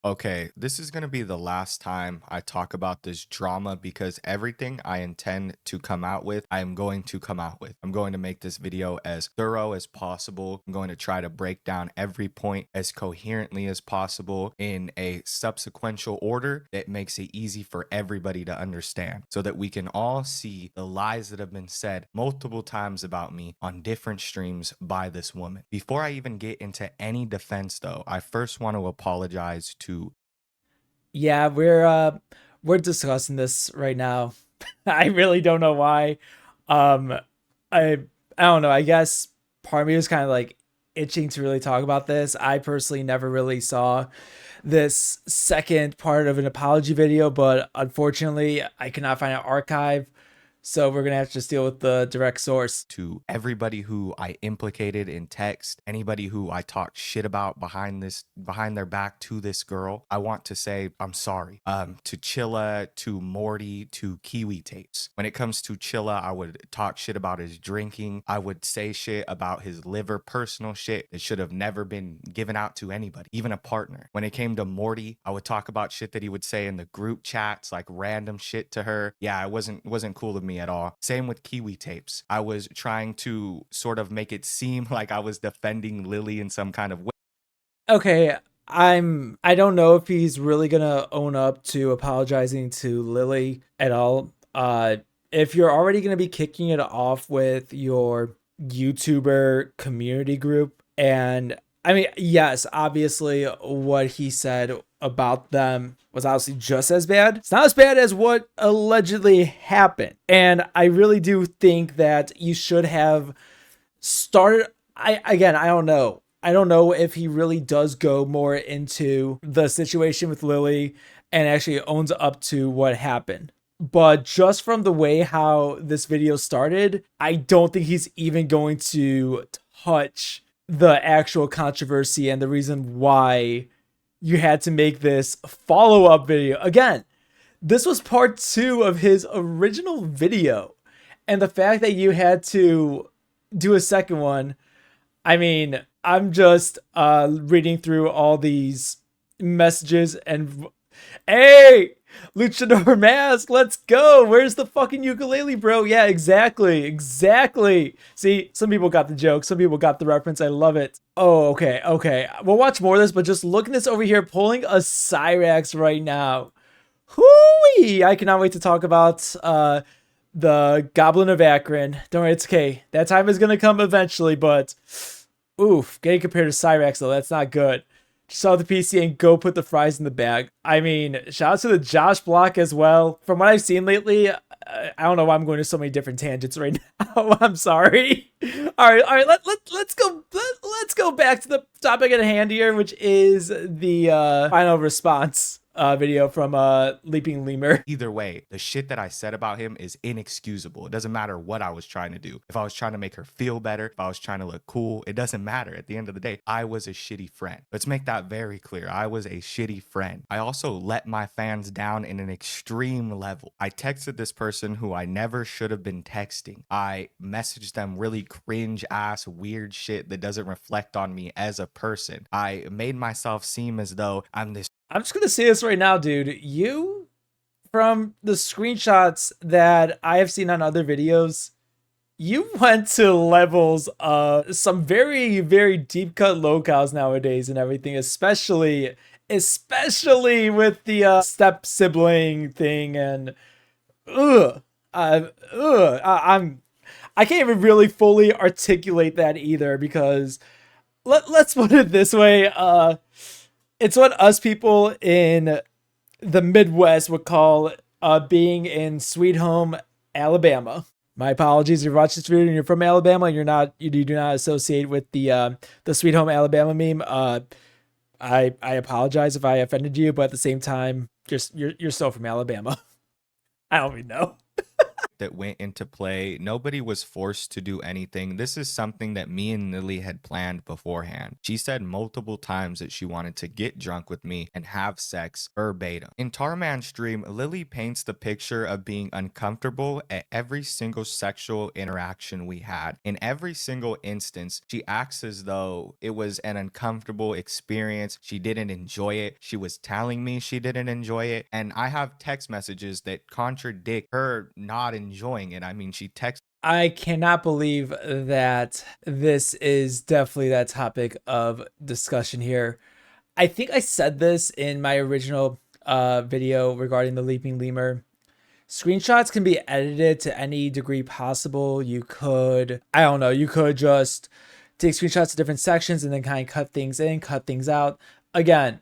Okay, this is going to be the last time I talk about this drama because everything I intend to come out with, I am going to come out with. I'm going to make this video as thorough as possible. I'm going to try to break down every point as coherently as possible in a subsequential order that makes it easy for everybody to understand so that we can all see the lies that have been said multiple times about me on different streams by this woman. Before I even get into any defense, though, I first want to apologize to Yeah, we're discussing this right now. I really don't know why. Um I I don't know. I guess part of me was kind of like itching to really talk about this. I personally never really saw this second part of an apology video, but unfortunately, I could not find an archive. So we're gonna have to just deal with the direct source. everybody who I implicated in text, anybody who I talked shit about behind their back to this girl. I want to say I'm sorry. To Chilla, to Morty, to Kiwi Tapes. When it comes to Chilla, I would talk shit about his drinking. I would say shit about his liver, personal shit that should have never been given out to anybody, even a partner. When it came to Morty, I would talk about shit that he would say in the group chats, like random shit to her. Yeah, it wasn't cool to me at all. Same with Kiwi Tapes. I was trying to sort of make it seem like I was defending Lily in some kind of way. Okay, I don't know if he's really gonna own up to apologizing to Lily at all. If you're already gonna be kicking it off with your YouTuber community group, and I mean, yes, obviously what he said about them was obviously just as bad. It's not as bad as what allegedly happened. And I really do think that you should have started. I don't know. I don't know if he really does go more into the situation with Lily and actually owns up to what happened. But just from the way how this video started, I don't think he's even going to touch the actual controversy and the reason why you had to make this follow up video. Again, this was part two of his original video. And the fact that you had to do a second one, I mean, I'm just reading through all these messages and hey, Luchador Mask, let's go. Where's the fucking ukulele, bro? Yeah, exactly. Exactly. See, some people got the joke. Some people got the reference. I love it. Oh, okay. Okay. We'll watch more of this, but just look at this over here, pulling a Cyrax right now. Hooey! I cannot wait to talk about the Goblin of Akron. Don't worry, it's okay. That time is gonna come eventually, but oof, getting compared to Cyrax though, that's not good. Just saw the PC and go put the fries in the bag. I mean, shout out to the Josh block as well. From what I've seen lately, I don't know why I'm going to so many different tangents right now. I'm sorry. All right. Let's go back to the topic at hand here, which is the final response video from Leaping Lemur. Either way, the shit that I said about him is inexcusable. It doesn't matter what I was trying to do. If I was trying to make her feel better, if I was trying to look cool, it doesn't matter. At the end of the day, I was a shitty friend. Let's make that very clear. I was a shitty friend. I also let my fans down in an extreme level. I texted this person who I never should have been texting. I messaged them really cringe ass weird shit that doesn't reflect on me as a person. I made myself seem as though I'm this. I'm just gonna say this right now, dude. You, from the screenshots that I have seen on other videos, you went to levels of some very, very deep cut Lolcows nowadays and everything, especially with the step sibling thing and ugh, I can't even really fully articulate that either because let's put it this way, it's what us people in the Midwest would call being in Sweet Home Alabama. My apologies if you watch this video and you're from Alabama and you do not associate with the Sweet Home Alabama meme. I apologize if I offended you, but at the same time, just you're still from Alabama. I don't even know. that went into play. Nobody was forced to do anything. This is something that me and Lily had planned beforehand. She said multiple times that she wanted to get drunk with me and have sex verbatim. In Tarman's stream, Lily paints the picture of being uncomfortable at every single sexual interaction we had. In every single instance, she acts as though it was an uncomfortable experience. She didn't enjoy it. She was telling me she didn't enjoy it. And I have text messages that contradict her not enjoying it. I mean, she texted. I cannot believe that this is definitely that topic of discussion here. I think I said this in my original video regarding the Leaping Lemur. Screenshots can be edited to any degree possible. You could, I don't know, you could just take screenshots of different sections and then kind of cut things in, cut things out. Again,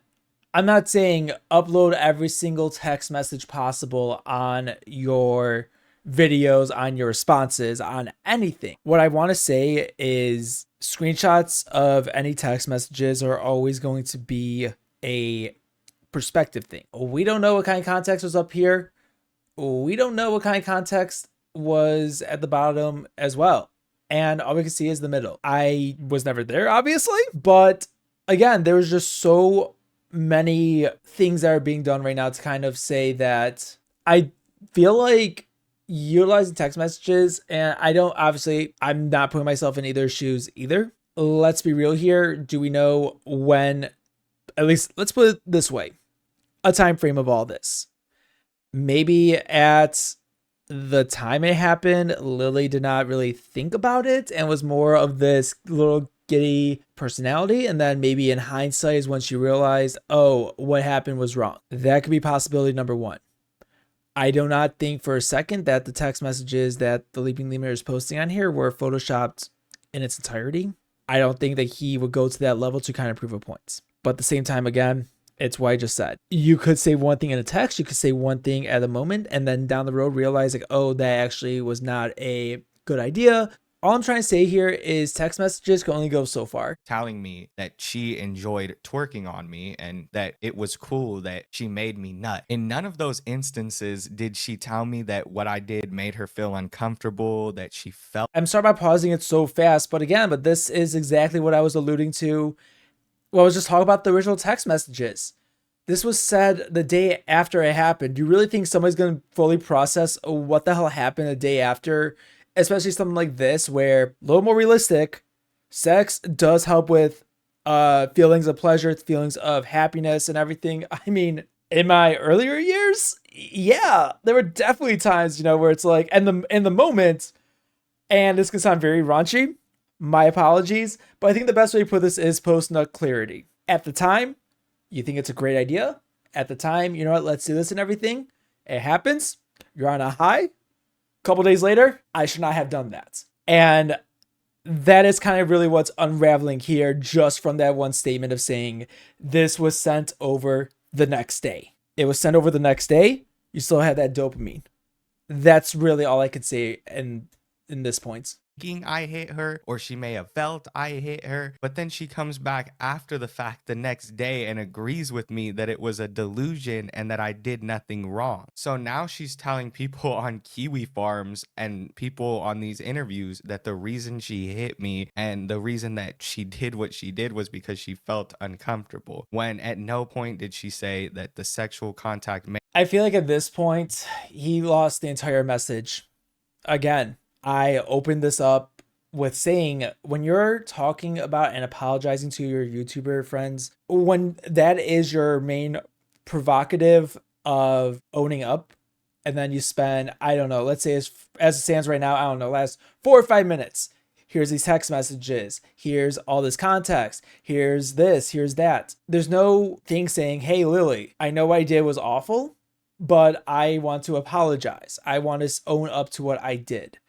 I'm not saying upload every single text message possible on your videos, on your responses, on anything. What I want to say is screenshots of any text messages are always going to be a perspective thing. We don't know what kind of context was up here. We don't know what kind of context was at the bottom as well. And all we can see is the middle. I was never there, obviously, but again, there was just so many things that are being done right now to kind of say that I feel like utilizing text messages, and I don't, obviously, I'm not putting myself in either shoes either. Let's be real here. Do we know when, at least let's put it this way, a time frame of all this? Maybe at the time it happened, Lily did not really think about it and was more of this little giddy personality. And then maybe in hindsight is when she realized, oh, what happened was wrong. That could be possibility number one. I do not think for a second that the text messages that the Leaping Lemur is posting on here were photoshopped in its entirety. I don't think that he would go to that level to kind of prove a point. But at the same time, again, it's what I just said. You could say one thing in a text, you could say one thing at the moment, and then down the road realize like, oh, that actually was not a good idea. All I'm trying to say here is text messages can only go so far. Telling me that she enjoyed twerking on me and that it was cool that she made me nut. In none of those instances did she tell me that what I did made her feel uncomfortable, that she felt. I'm sorry about pausing it so fast, but this is exactly what I was alluding to. Well, I was just talking about the original text messages. This was said the day after it happened. Do you really think somebody's going to fully process what the hell happened the day after? Especially something like this, where a little more realistic, sex does help with feelings of pleasure, feelings of happiness and everything. I mean, in my earlier years, yeah, there were definitely times, where it's like, in the moment, and this can sound very raunchy, my apologies, but I think the best way to put this is post-nut clarity. At the time, you think it's a great idea. At the time, you know what, let's do this and everything. It happens. You're on a high. Couple days later, I should not have done that. And that is kind of really what's unraveling here, just from that one statement of saying this was sent over the next day. It was sent over the next day. You still had that dopamine. That's really all I could say in this point. I hit her, or she may have felt I hit her, but then she comes back after the fact the next day and agrees with me that it was a delusion and that I did nothing wrong. So now she's telling people on Kiwi farms and people on these interviews that the reason she hit me and the reason that she did what she did was because she felt uncomfortable, when at no point did she say that the sexual contact I feel like at this point he lost the entire message. Again, I opened this up with saying, when you're talking about and apologizing to your YouTuber friends, when that is your main provocative of owning up, and then you spend, I don't know, let's say as it stands right now, I don't know, last 4 or 5 minutes. Here's these text messages. Here's all this context. Here's this, here's that. There's no thing saying, hey, Lily, I know what I did was awful, but I want to apologize. I want to own up to what I did.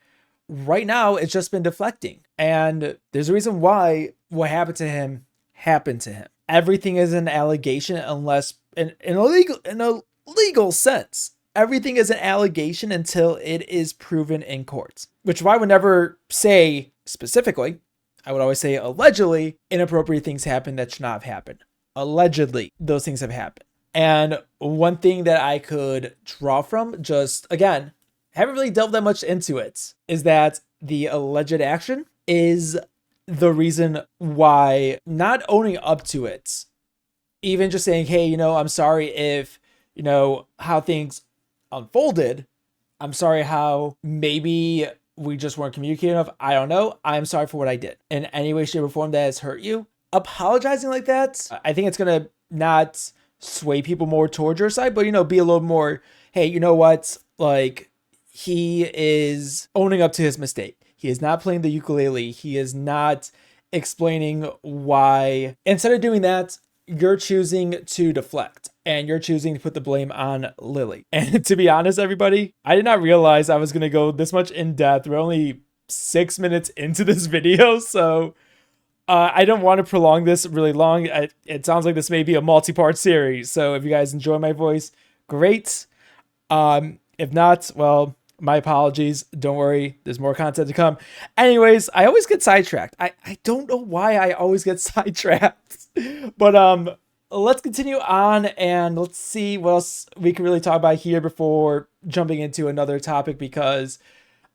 Right now, it's just been deflecting. And there's a reason why what happened to him happened to him. Everything is an allegation unless, in a legal sense, everything is an allegation until it is proven in court. Which is why I would never say specifically, I would always say allegedly, inappropriate things happen that should not have happened. Allegedly, those things have happened. And one thing that I could draw from, just again, haven't really delved that much into it, is that the alleged action is the reason why not owning up to it, even just saying, hey, I'm sorry if, how things unfolded. I'm sorry how maybe we just weren't communicating enough. I don't know. I'm sorry for what I did in any way, shape, or form that has hurt you. Apologizing like that, I think it's going to not sway people more towards your side, but, be a little more, hey, you know what? Like, he is owning up to his mistake. He is not playing the ukulele. He is not explaining why. Instead of doing that, you're choosing to deflect and you're choosing to put the blame on Lily. And to be honest, everybody, I did not realize I was going to go this much in depth. We're only 6 minutes into this video, so I don't want to prolong this really long. It sounds like this may be a multi-part series, so if you guys enjoy my voice, great. If not, well, my apologies. Don't worry. There's more content to come. Anyways, I always get sidetracked. I don't know why I always get sidetracked. But let's continue on and let's see what else we can really talk about here before jumping into another topic, because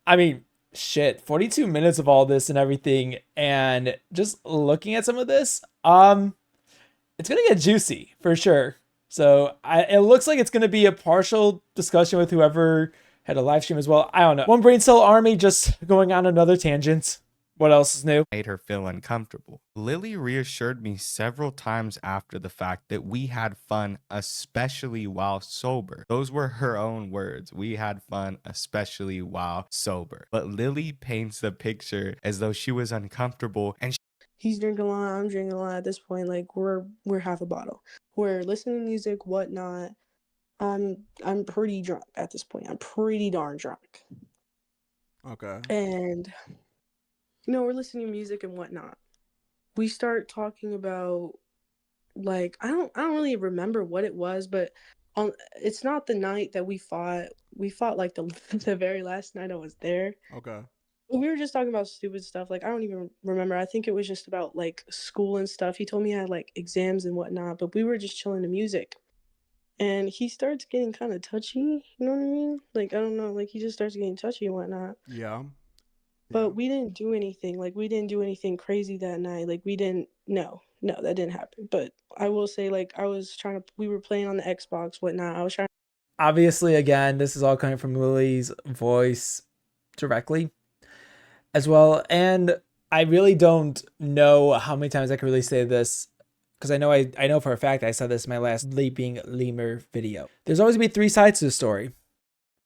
I mean, shit, 42 minutes of all this and everything, and just looking at some of this, it's gonna get juicy for sure. So it looks like it's gonna be a partial discussion with whoever had a live stream as well. I don't know. One brain cell army just going on another tangent. What else is new? Made her feel uncomfortable. Lily reassured me several times after the fact that we had fun, especially while sober. Those were her own words. We had fun, especially while sober. But Lily paints the picture as though she was uncomfortable and he's drinking a lot, I'm drinking a lot. At this point, like, we're half a bottle. We're listening to music, whatnot. I'm pretty drunk at this point. I'm pretty darn drunk. Okay. And we're listening to music and whatnot. We start talking about, like, I don't really remember what it was, but it's not the night that we fought. We fought like the very last night I was there. Okay. We were just talking about stupid stuff. Like, I don't even remember. I think it was just about like school and stuff. He told me I had like exams and whatnot, but we were just chilling to music. And he starts getting kind of touchy, you know what I mean? Like, I don't know, like, he just starts getting touchy and whatnot. Yeah. But we didn't do anything. Like, we didn't do anything crazy that night. Like, we didn't, no, that didn't happen. But I will say, like, we were playing on the Xbox, whatnot. I was trying. Obviously, again, this is all coming from Lily's voice directly as well. And I really don't know how many times I can really say this, because I know for a fact I said this in my last Leaping Lemur video. There's always going to be 3 sides to the story.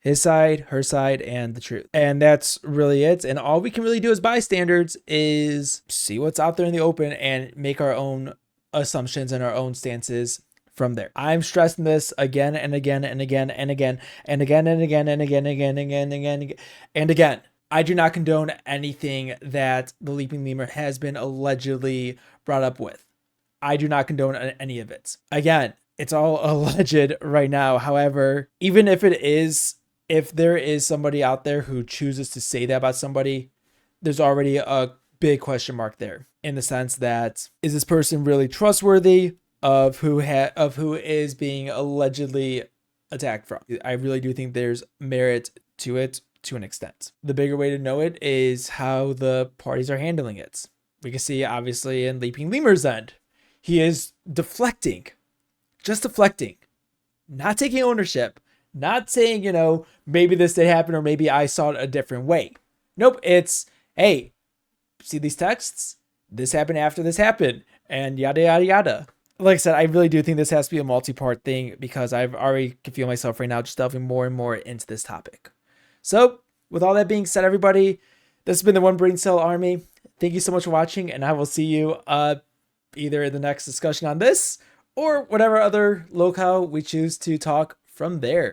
His side, her side, and the truth. And that's really it. And all we can really do as bystanders is see what's out there in the open and make our own assumptions and our own stances from there. I'm stressing this again and again and again and again and again and again and again and again and again and again and again. I do not condone anything that the Leaping Lemur has been allegedly brought up with. I do not condone any of it. Again, it's all alleged right now. However, even if there is somebody out there who chooses to say that about somebody, there's already a big question mark there, in the sense that, is this person really trustworthy of who is being allegedly attacked from? I really do think there's merit to it to an extent. The bigger way to know it is how the parties are handling it. We can see obviously in Leaping Lemur's end, he is deflecting, just deflecting, not taking ownership, not saying, maybe this did happen or maybe I saw it a different way. Nope, it's, hey, see these texts? This happened after this happened, and yada, yada, yada. Like I said, I really do think this has to be a multi-part thing, because I've already can feel myself right now just delving more and more into this topic. So, with all that being said, everybody, this has been the One Brain Cell Army. Thank you so much for watching, and I will see you either in the next discussion on this or whatever other locale we choose to talk from there.